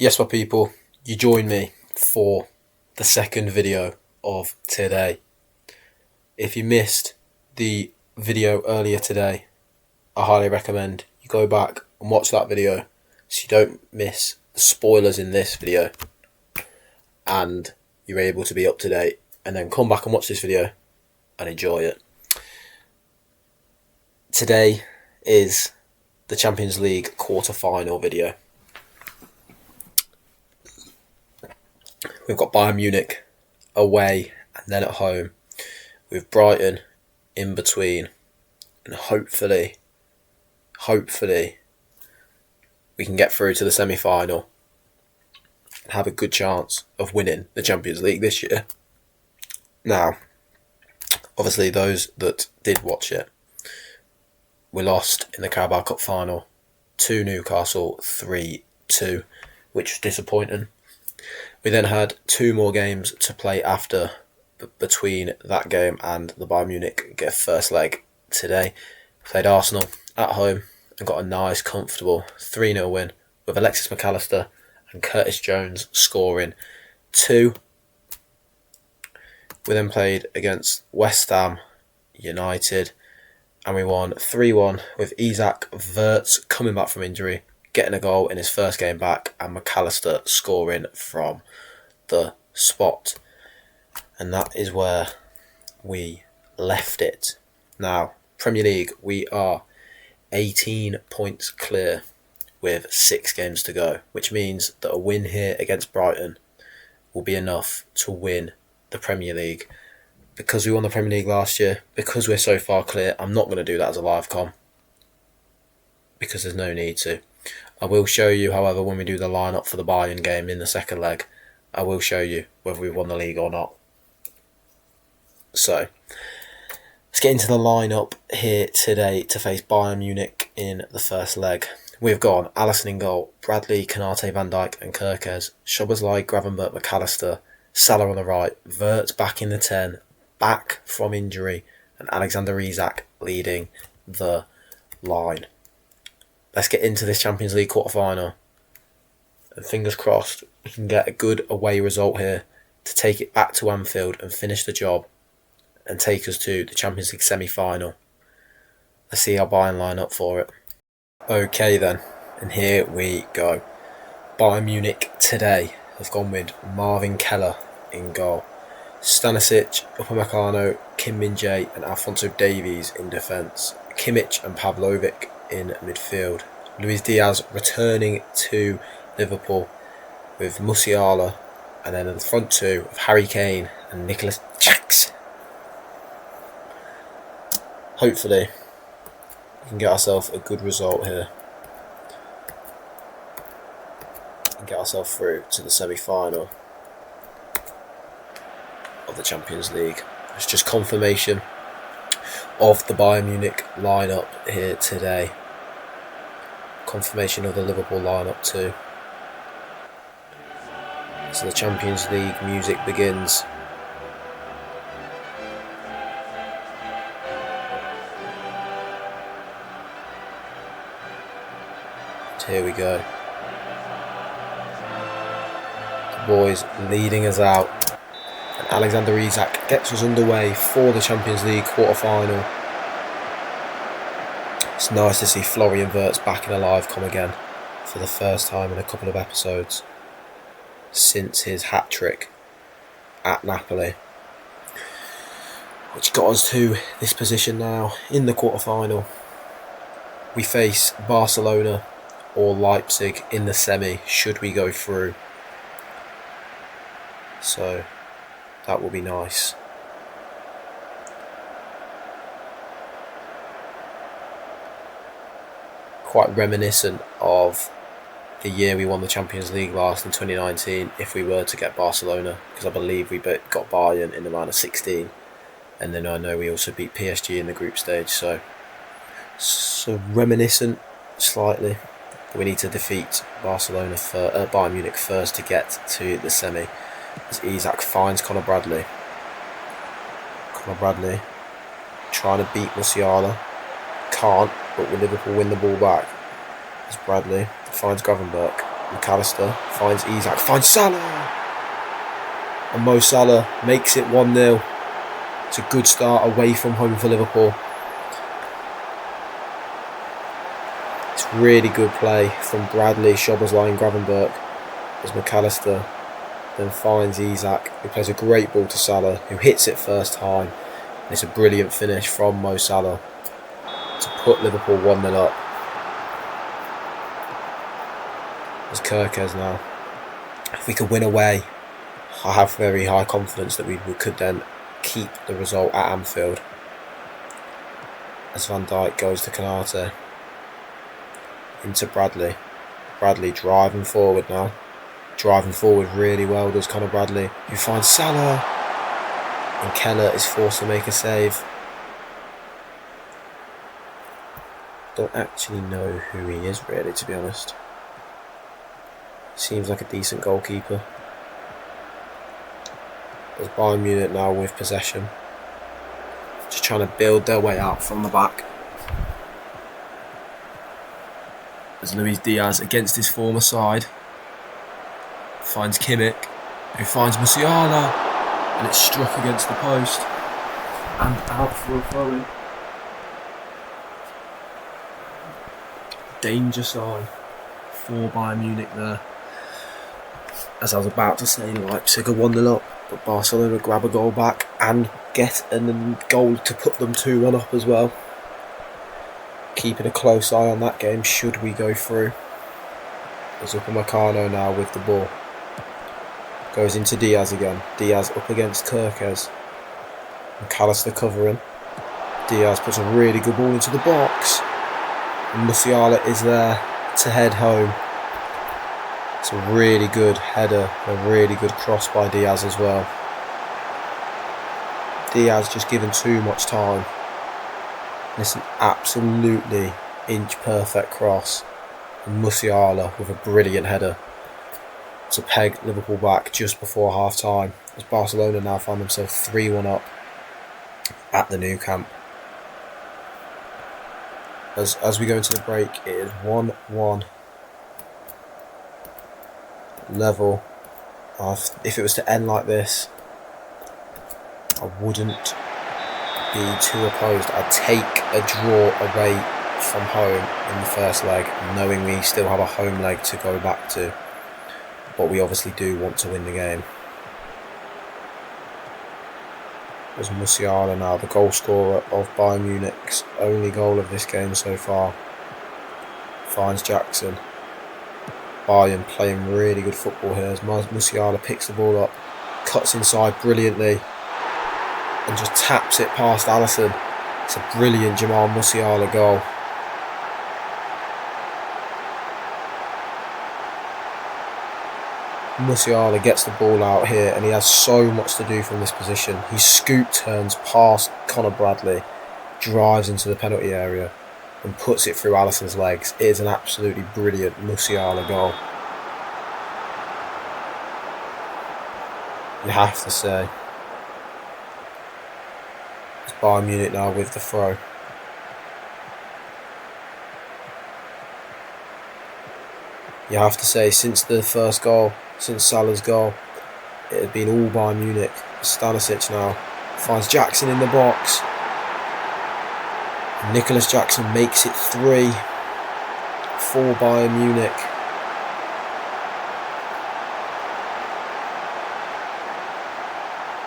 Yes, my people, you join me for the second video of today. If you missed the video earlier today, I highly recommend you go back and watch that video so you don't miss the spoilers in this video and you're able to be up to date, and then come back and watch this video and enjoy it. Today is the Champions League quarter-final video. We've got Bayern Munich away and then at home, with Brighton in between, and hopefully we can get through to the semi-final and have a good chance of winning the Champions League this year. Now, obviously those that did watch it, we lost in the Carabao Cup final to Newcastle 3-2, which was disappointing. We then had two more games to play after, between that game and the Bayern Munich first leg today. Played Arsenal at home and got a nice, comfortable 3-0 win with Alexis McAllister and Curtis Jones scoring 2. We then played against West Ham United and we won 3-1 with Isaac Wirtz coming back from injury, getting a goal in his first game back, and McAllister scoring from the spot. And that is where we left it. Now, Premier League, we are 18 points clear with 6 games to go, which means that a win here against Brighton will be enough to win the Premier League. Because we won the Premier League last year, because we're so far clear, I'm not going to do that as a live com, because there's no need to. I will show you, however, when we do the lineup for the Bayern game in the second leg, I will show you whether we won the league or not. So, let's get into the lineup here today to face Bayern Munich in the first leg. We've got Alisson in goal, Bradley, Konate, Van Dijk and Kirkez, Szoboszlai, Gravenberch, McAllister, Salah on the right, Wirtz back in the 10, back from injury, and Alexander Isak leading the line. Let's get into this Champions League quarter-final. And fingers crossed we can get a good away result here to take it back to Anfield and finish the job and take us to the Champions League semi-final. Let's see how Bayern line up for it. Okay then, and here we go. Bayern Munich today have gone with Marvin Keller in goal, Stanisic, Upamecano, Kim Min-jae and Alphonso Davies in defence, Kimmich and Pavlovic in midfield, Luis Diaz returning to Liverpool with Musiala, and then in the front two of Harry Kane and Nicholas Jackson. Hopefully we can get ourselves a good result here and get ourselves through to the semi-final of the Champions League. It's just confirmation of the Bayern Munich lineup here today. Confirmation of the Liverpool lineup too. So the Champions League music begins. And here we go. The boys leading us out. And Alexander Isak gets us underway for the Champions League quarter-final. It's nice to see Florian Wirtz back in a live com again for the first time in a couple of episodes since his hat-trick at Napoli, which got us to this position now in the quarter-final. We face Barcelona or Leipzig in the semi should we go through, so that will be nice. Quite reminiscent of the year we won the Champions League last in 2019, if we were to get Barcelona, because I believe we got Bayern in the round of 16, and then I know we also beat PSG in the group stage, so reminiscent slightly. But we need to defeat Bayern Munich first to get to the semi, as Isak finds Conor Bradley. Conor Bradley trying to beat Musiala, can't, but will Liverpool win the ball back? As Bradley finds Gravenberch, McAllister finds Isak, finds Salah! And Mo Salah makes it 1-0. It's a good start away from home for Liverpool. It's really good play from Bradley, Szoboszlai and Gravenberch as McAllister then finds Isak, who plays a great ball to Salah, who hits it first time. And it's a brilliant finish from Mo Salah to put Liverpool 1-0 up. As Kerkez now. If we could win away, I have very high confidence that we could then keep the result at Anfield. As Van Dijk goes to Konate. Into Bradley. Bradley driving forward now. Driving forward really well does Conor Bradley, who finds Salah. And Keller is forced to make a save. Don't actually know who he is really, to be honest. Seems like a decent goalkeeper. There's Bayern Munich now with possession. Just trying to build their way out from the back. As Luis Diaz against his former side. Finds Kimmich, who finds Musiala. And it's struck against the post. And out for a throw-in. Danger sign for Bayern Munich there. As I was about to say, Leipzig are 1-0 up, but Barcelona grab a goal back and get a goal to put them 2-1 up as well. Keeping a close eye on that game should we go through. There's Upamecano now with the ball. Goes into Diaz again. Diaz up against Kerkez. McAllister covering. Diaz puts a really good ball into the box. And Musiala is there to head home. It's a really good header, a really good cross by Diaz as well. Diaz just given too much time. It's an absolutely inch perfect cross. And Musiala with a brilliant header to peg Liverpool back just before half time. As Barcelona now find themselves 3-1 up at the Nou Camp. As we go into the break, it is 1-1. Level. If it was to end like this, I wouldn't be too opposed. I'd take a draw away from home in the first leg, knowing we still have a home leg to go back to. But we obviously do want to win the game. As Musiala now, the goal scorer of Bayern Munich's only goal of this game so far, finds Jackson. Bayern playing really good football here as Musiala picks the ball up, cuts inside brilliantly and just taps it past Alisson. It's a brilliant Jamal Musiala goal. Musiala gets the ball out here and he has so much to do from this position. He scoop turns past Conor Bradley, drives into the penalty area and puts it through Alisson's legs. It is an absolutely brilliant Musiala goal. You have to say. It's Bayern Munich now with the throw. You have to say, since the first goal, since Salah's goal, it had been all Bayern Munich. Stanisic now finds Jackson in the box. Nicholas Jackson makes it 3 for Bayern Munich.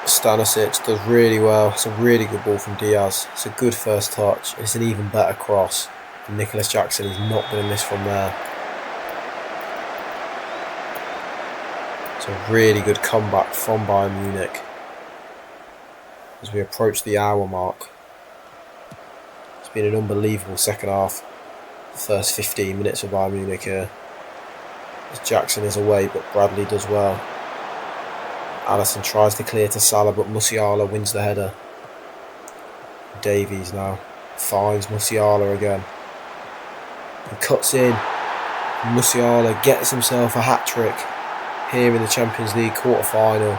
Stanisic does really well. It's a really good ball from Diaz. It's a good first touch. It's an even better cross. And Nicholas Jackson is not going to miss from there. It's a really good comeback from Bayern Munich as we approach the hour mark. It's been an unbelievable second half. The first 15 minutes of Bayern Munich here. As Jackson is away, but Bradley does well. Alisson tries to clear to Salah, but Musiala wins the header. Davies now finds Musiala again. He cuts in. Musiala gets himself a hat-trick here in the Champions League quarter-final.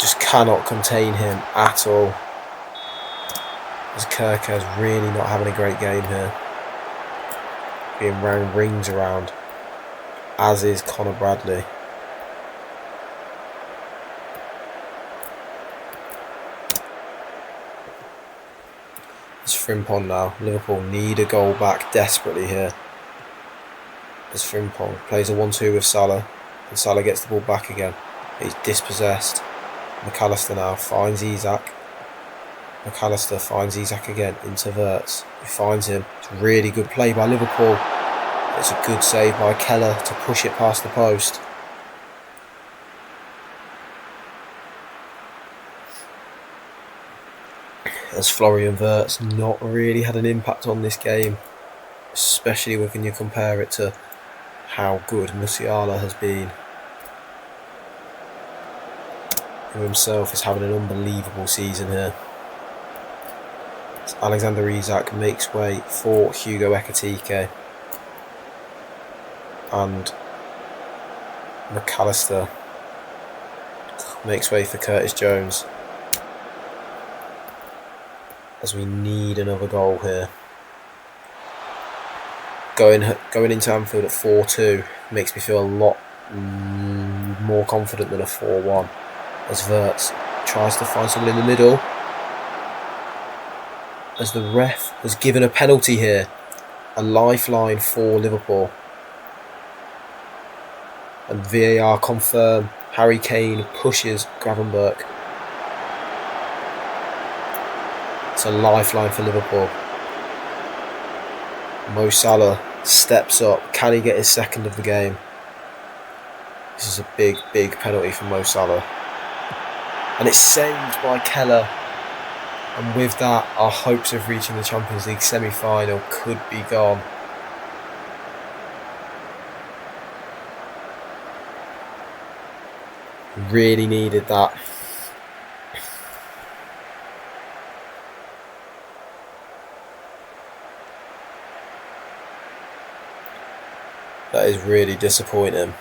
Just cannot contain him at all. As Kerkez really not having a great game here. being round rings around, as is Connor Bradley. It's Frimpong now. Liverpool need a goal back desperately here. As Frimpong plays a 1-2 with Salah, and Salah gets the ball back again. He's dispossessed. McAllister now finds Isak. McAllister finds Isak again into Wirtz. He finds him. It's a really good play by Liverpool. It's a good save by Keller to push it past the post. As Florian Wirtz not really had an impact on this game, especially when you compare it to how good Musiala has been. He himself is having an unbelievable season here. As Alexander Isak makes way for Hugo Ekitike, and McAllister makes way for Curtis Jones. As we need another goal here. Going into Anfield at 4-2 makes me feel a lot more confident than a 4-1. As Wirtz tries to find someone in the middle. As the ref has given a penalty here. A lifeline for Liverpool. And VAR confirm Harry Kane pushes Gravenberch. It's a lifeline for Liverpool. Mo Salah steps up. Can he get his second of the game? This is a big penalty for Mo Salah. And it's saved by Keller. And with that, our hopes of reaching the Champions League semi-final could be gone. Really needed that. That is really disappointing.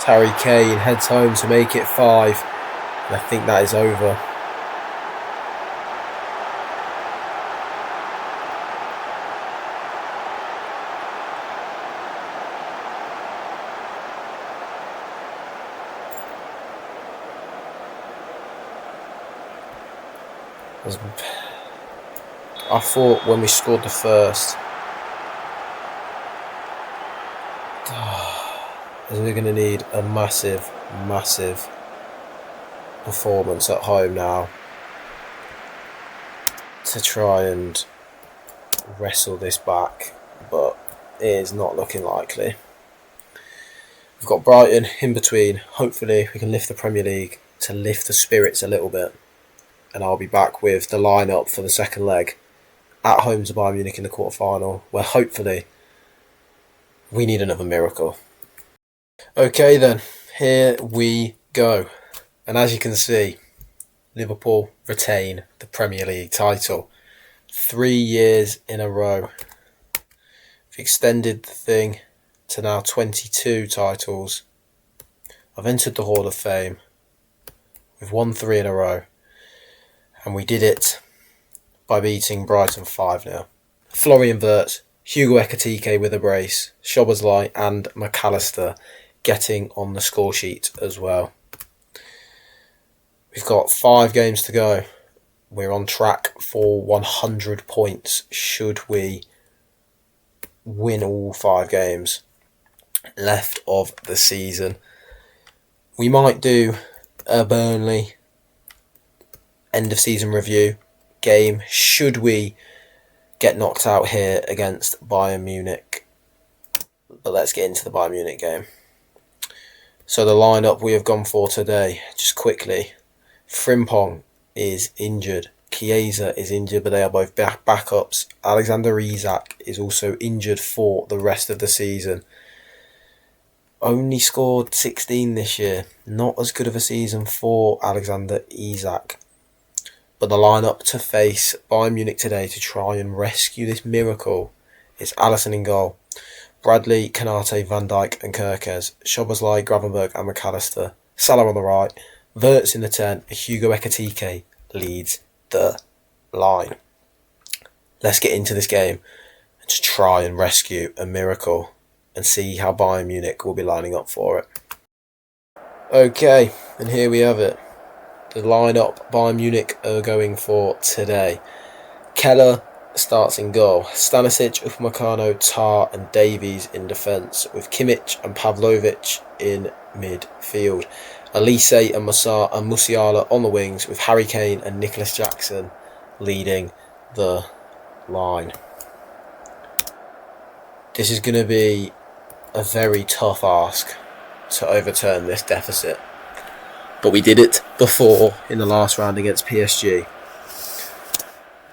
Harry Kane heads home to make it 5. And I think that is over. I thought when we scored the first, we're going to need a massive performance at home now to try and wrestle this back, but it is not looking likely. We've got Brighton in between. Hopefully we can lift the Premier League to lift the spirits a little bit, and I'll be back with the lineup for the second leg at home to Bayern Munich in the quarter-final, where hopefully we need another miracle. Okay then, here we go. And as you can see, Liverpool retain the Premier League title 3 years in a row. We've extended the thing to now 22 titles. I've entered the Hall of Fame. We've won 3 in a row. And we did it by beating Brighton 5-0. Florian Wirtz, Hugo Ekitike with a brace, Szoboszlai and McAllister getting on the score sheet as well. We've got 5 games to go. We're on track for 100 points should we win all 5 games left of the season. We might do a Burnley end of season review game should we get knocked out here against Bayern Munich. But let's get into the Bayern Munich game. So the lineup we have gone for today, just quickly. Frimpong is injured. Chiesa is injured, but they are both backups. Alexander Isak is also injured for the rest of the season. Only scored 16 this year. Not as good of a season for Alexander Isak. But the lineup to face Bayern Munich today to try and rescue this miracle It's Alisson in goal. Bradley, Canate, Van Dijk and Kerkez. Szoboszlai, Gravenberch and McAllister. Salah on the right. Wirtz in the 10. Hugo Ekitike leads the line. Let's get into this game and just try and rescue a miracle and see how Bayern Munich will be lining up for it. Okay, and here we have it. The lineup Bayern Munich are going for today. Keller starts in goal. Stanisic, Upamecano, Tar and Davies in defence, with Kimmich and Pavlovic in midfield. Elise and Musiala on the wings, with Harry Kane and Nicholas Jackson leading the line. This is going to be a very tough ask to overturn this deficit, but we did it before in the last round against PSG.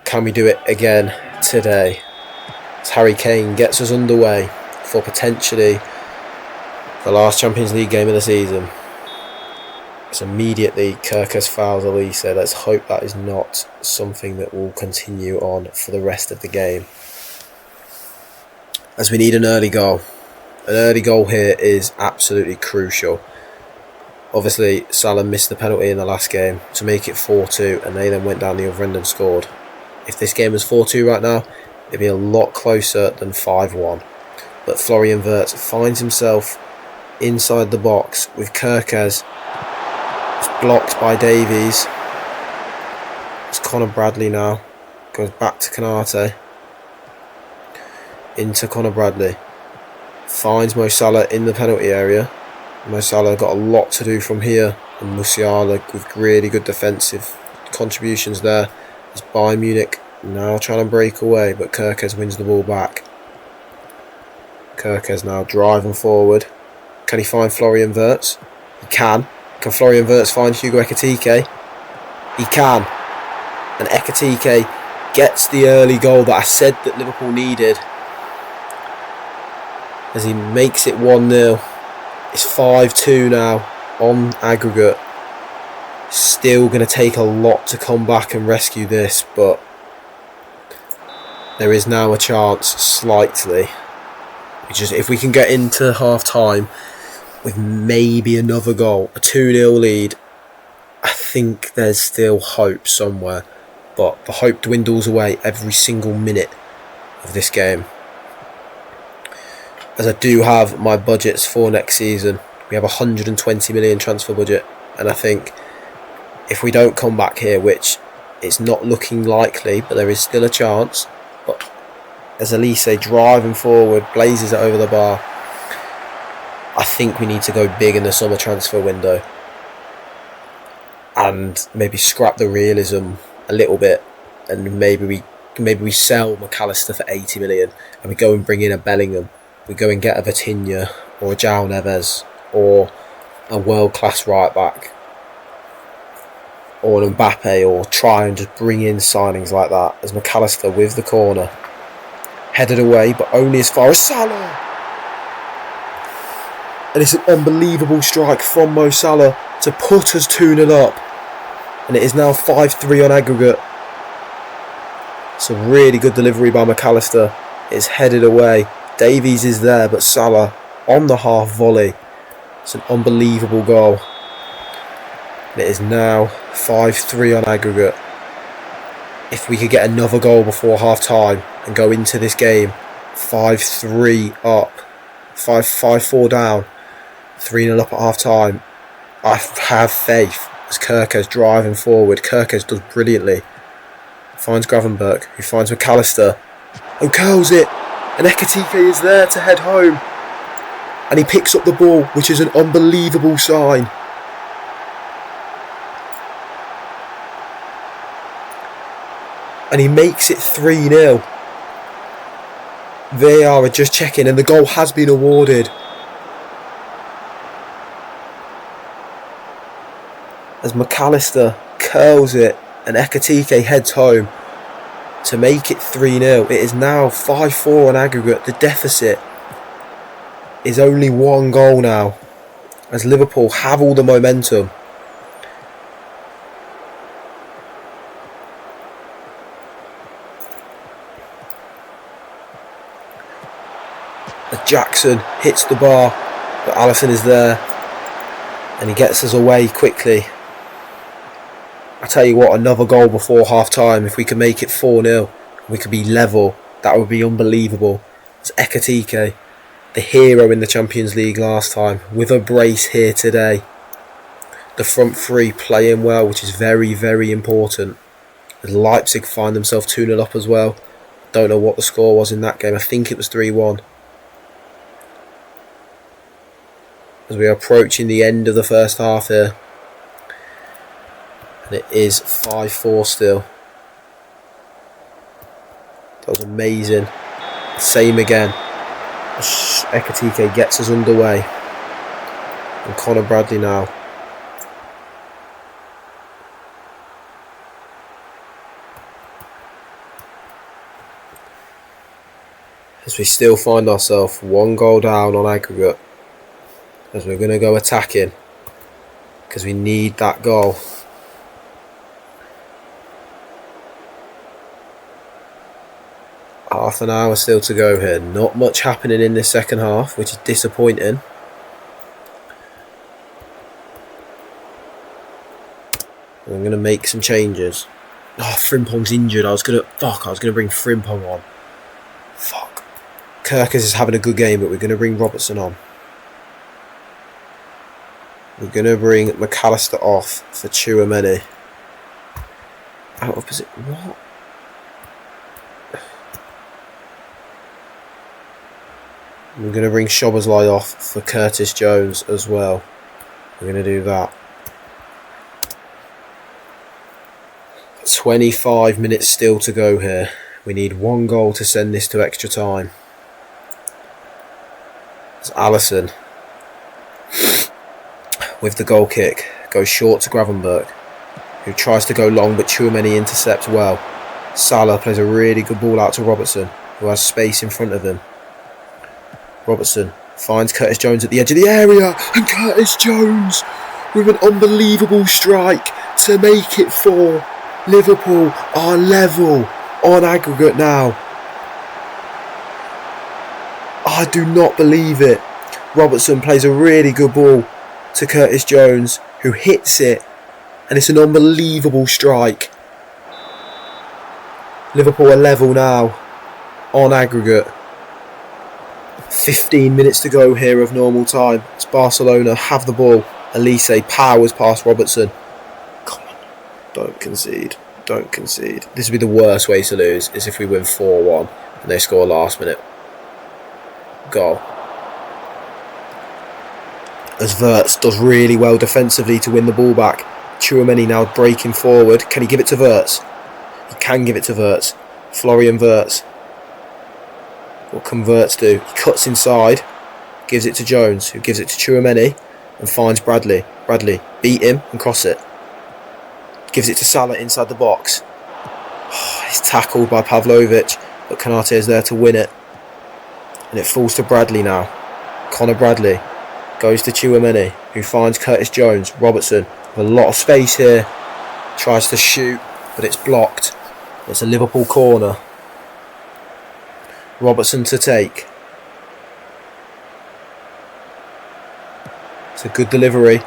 Can we do it again today? As Harry Kane gets us underway for potentially the last Champions League game of the season. It's immediately Kerkez fouls Elise. Let's hope that is not something that will continue on for the rest of the game, as we need an early goal. An early goal here is absolutely crucial. Obviously, Salah missed the penalty in the last game to make it 4-2, and they then went down the other end and scored. If this game was 4-2 right now, it'd be a lot closer than 5-1. But Florian Wirtz finds himself inside the box with Kerkez. It's blocked by Davies. It's Conor Bradley now. Goes back to Canate. Into Conor Bradley. Finds Mo Salah in the penalty area. Mo Salah got a lot to do from here, and Musiala with really good defensive contributions there. As Bayern Munich now trying to break away, but Kerkez wins the ball back. Kerkez now driving forward. Can he find Florian Wirtz? He can. Can Florian Wirtz find Hugo Ekitike? He can. And Ekitike gets the early goal that I said that Liverpool needed, as he makes it 1-0. It's 5-2 now on aggregate. Still going to take a lot to come back and rescue this, but there is now a chance slightly. If we can get into half time with maybe another goal, a 2-0 lead, I think there's still hope somewhere, but the hope dwindles away every single minute of this game. As I do have my budgets for next season, we have a 120 million transfer budget, and I think if we don't come back here, which it's not looking likely, but there is still a chance. But as Elise driving forward, blazes it over the bar, I think we need to go big in the summer transfer window and maybe scrap the realism a little bit, and maybe we sell McAllister for 80 million and we go and bring in a Bellingham. We go and get a Vitinha or a João Neves or a world-class right-back or an Mbappe, or try and just bring in signings like that, as McAllister with the corner. Headed away, but only as far as Salah. And it's an unbelievable strike from Mo Salah to put us 2-0 up. And it is now 5-3 on aggregate. It's a really good delivery by McAllister. It's headed away. Davies is there, but Salah on the half volley. It's an unbelievable goal. And it is now 5-3 on aggregate. If we could get another goal before half time and go into this game 5-3 up, 5-4 down, 3-0 up at half time, I have faith. As Kerkez driving forward, Kerkez does brilliantly. Finds Gravenberch, who finds McAllister, and curls it. And Ekitike is there to head home. And he picks up the ball, which is an unbelievable sign. And he makes it 3-0. VAR are just checking, and the goal has been awarded. As McAllister curls it and Ekitike heads home to make it 3-0. It is now 5-4 on aggregate. The deficit is only one goal now, as Liverpool have all the momentum. Jackson hits the bar, but Alisson is there and he gets us away quickly. I tell you what, another goal before half time. If we could make it 4-0, we could be level. That would be unbelievable. It's Ekitike, the hero in the Champions League last time, with a brace here today. The front three playing well, which is very, very important. As Leipzig find themselves 2-0 up as well. Don't know what the score was in that game. I think it was 3-1. As we are approaching the end of the first half here. And it is 5-4 still. That was amazing. Same again. Ekitike gets us underway. And Conor Bradley now. As we still find ourselves 1 goal down on aggregate. As we're going to go attacking. Because we need that goal. Half an hour still to go here. Not much happening in this second half, which is disappointing. I'm going to make some changes. Oh, Frimpong's injured. I was going to bring Frimpong on. Fuck. Kirkers is having a good game, but we're going to bring Robertson on. We're going to bring McAllister off for Tchouaméni. Out of position. What? We're going to bring Szoboszlai off for Curtis Jones as well. We're going to do that. 25 minutes still to go here. We need 1 goal to send this to extra time. It's Alisson with the goal kick. Goes short to Gravenberch, who tries to go long, but Tchouaméni intercepts well. Salah plays a really good ball out to Robertson, who has space in front of him. Robertson finds Curtis Jones at the edge of the area, and Curtis Jones with an unbelievable strike to make it 4. Liverpool are level on aggregate now. I do not believe it. Robertson plays a really good ball to Curtis Jones, who hits it, and it's an unbelievable strike. Liverpool are level now on aggregate. 15 minutes to go here of normal time. It's Barcelona have the ball. Elise powers past Robertson. Come on, don't concede. Don't concede. This would be the worst way to lose, is if we win 4-1 and they score a last minute goal. As Wirtz does really well defensively to win the ball back. Tchouaméni now breaking forward. Can he give it to Wirtz? He can give it to Wirtz. Florian Wirtz. What can Wirtz do? He cuts inside, gives it to Jones, who gives it to Tchouaméni and finds Bradley. Bradley beat him and cross it. Gives it to Salah inside the box. He's tackled by Pavlovic, but Konate is there to win it. And it falls to Bradley now. Conor Bradley goes to Tchouaméni, who finds Curtis Jones. Robertson with a lot of space here. Tries to shoot, but it's blocked. It's a Liverpool corner. Robertson to take. It's a good delivery,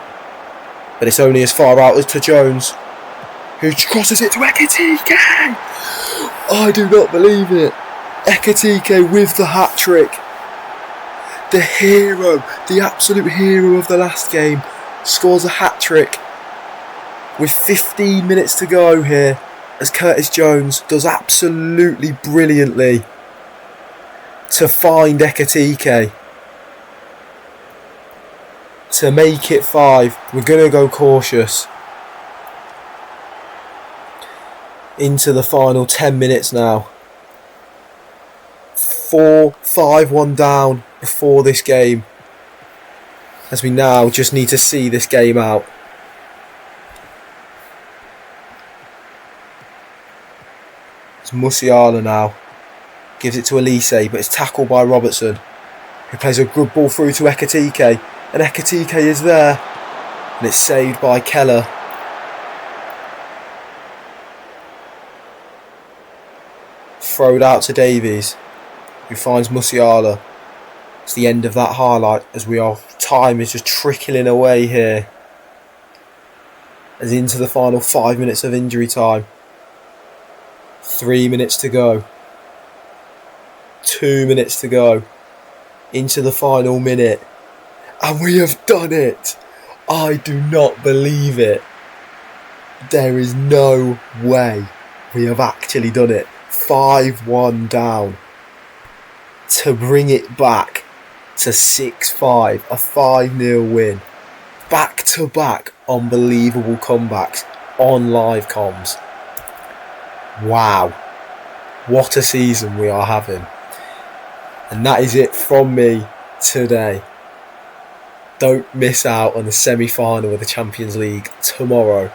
but it's only as far out as to Jones, who crosses it to Ekitike. I do not believe it. Ekitike with the hat-trick. The hero, the absolute hero of the last game, scores a hat-trick with 15 minutes to go here, as Curtis Jones does absolutely brilliantly to find Ekitike to make it 5. We're going to go cautious into the final 10 minutes now. 5-1 down before this game, as we now just need to see this game out. It's Musiala now. Gives it to Elise, but it's tackled by Robertson, who plays a good ball through to Ekitike, and Ekitike is there, and it's saved by Keller. Throwed out to Davies, who finds Musiala. It's the end of that highlight as time is just trickling away here. As into the final 5 minutes of injury time. 3 minutes to go. 2 minutes to go. Into the final minute. And we have done it. I do not believe it. There is no way we have actually done it. 5-1 down. To bring it back to 6-5. A 5-0 win. Back-to-back unbelievable comebacks on live comms. Wow. What a season we are having. And that is it from me today. Don't miss out on the semi-final of the Champions League tomorrow.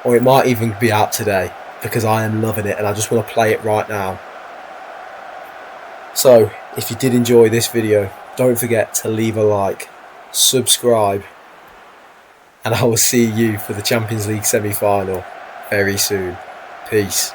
Or it might even be out today, because I am loving it and I just want to play it right now. So, if you did enjoy this video, don't forget to leave a like, subscribe, and I will see you for the Champions League semi-final very soon. Peace.